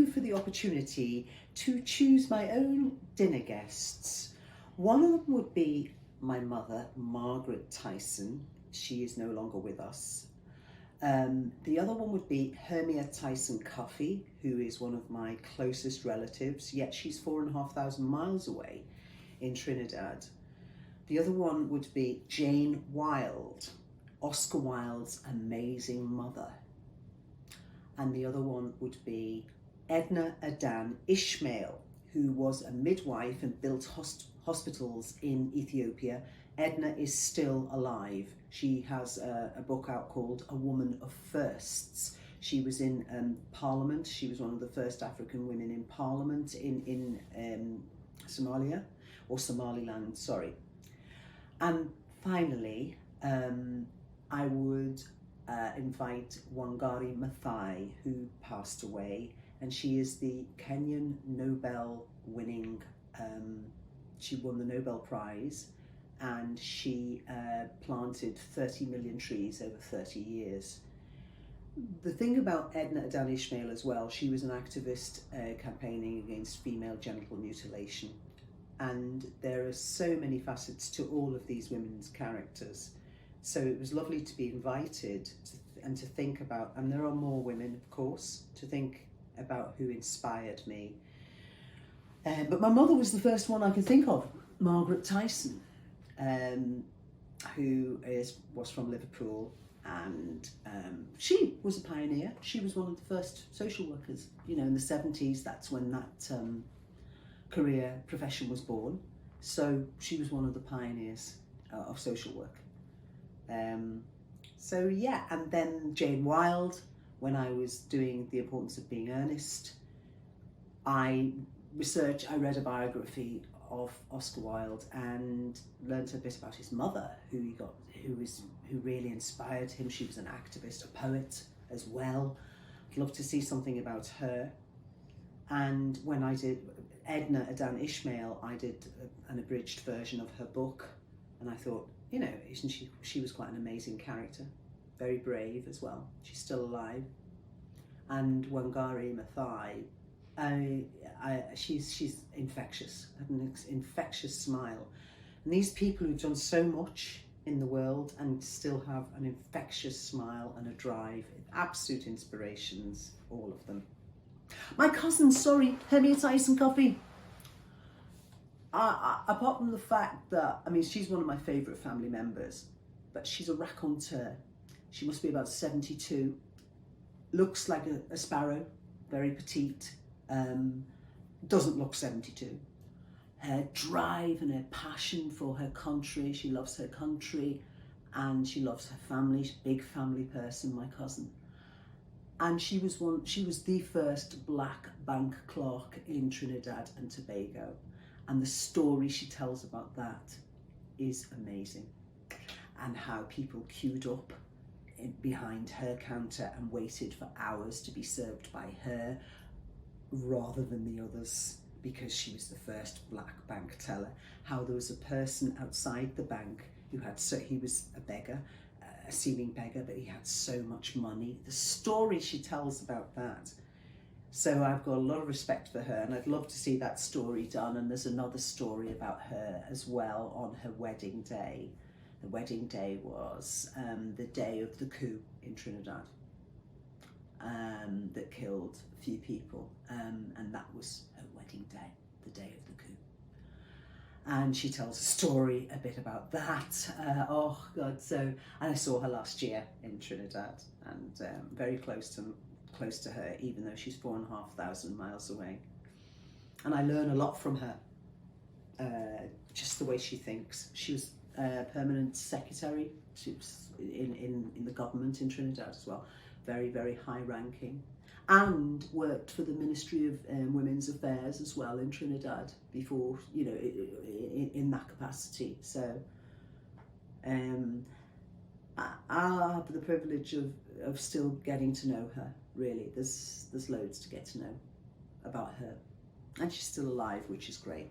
you for the opportunity to choose my own dinner guests. One of them would be my mother, Margaret Tyson. She is no longer with us. The other one would be Hermia Tyson Coffey, who is one of my closest relatives, yet she's 4,500 miles away in Trinidad. The other one would be Jane Wilde, Oscar Wilde's amazing mother. And the other one would be Edna Adan Ishmael, who was a midwife and built hospitals in Ethiopia. Edna is still alive. She has a book out called A Woman of Firsts. She was in Parliament. She was one of the first African women in Parliament in Somalia, or Somaliland, sorry. And finally, I would invite Wangari Maathai, who passed away, and she is the Kenyan Nobel winning, she won the Nobel Prize, and she planted 30 million trees over 30 years. The thing about Edna Adan Ishmael as well, she was an activist campaigning against female genital mutilation. And there are so many facets to all of these women's characters. So it was lovely to be invited and to think about, and there are more women, of course, to think about who inspired me. But my mother was the first one I could think of, Margaret Tyson, who was from Liverpool, and she was a pioneer. She was one of the first social workers, you know, in the 70s. That's when that career profession was born. So she was one of the pioneers of social work. So yeah, and then Jane Wilde, when I was doing The Importance of Being Earnest, I read a biography of Oscar Wilde and learned a bit about his mother, who really inspired him. She was an activist, a poet as well. I'd love to see something about her. And when I did Edna Adan Ishmael, I did an abridged version of her book, and I thought, you know, isn't she was quite an amazing character, very brave as well. She's still alive. And Wangari Maathai, she's infectious, had an infectious smile. And these people who've done so much in the world and still have an infectious smile and a drive, absolute inspirations, all of them. My cousin, sorry, Hermia Tyson Coffey. Apart from the fact that, I mean, she's one of my favourite family members, but she's a raconteur. She must be about 72. Looks like a sparrow, very petite. Doesn't look 72. Her drive and her passion for her country. She loves her country and she loves her family. She's a big family person, my cousin. And she was the first black bank clerk in Trinidad and Tobago. And the story she tells about that is amazing. And how people queued up behind her counter and waited for hours to be served by her rather than the others, because she was the first black bank teller. How there was a person outside the bank who had, he was a beggar, a seeming beggar, but he had so much money. The story she tells about that. So I've got a lot of respect for her, and I'd love to see that story done. And there's another story about her as well on her wedding day. The wedding day was the day of the coup in Trinidad that killed a few people, and that was her wedding day, the day of the coup. And she tells a story a bit about that. Oh God! And I saw her last year in Trinidad, and very close to her, even though she's 4,500 miles away. And I learn a lot from her, just the way she thinks. She was permanent secretary. She was in the government in Trinidad as well, very, very high ranking, and worked for the Ministry of Women's Affairs as well in Trinidad before, you know, in that capacity. So I'll have the privilege of still getting to know her, really. There's loads to get to know about her, and she's still alive, which is great.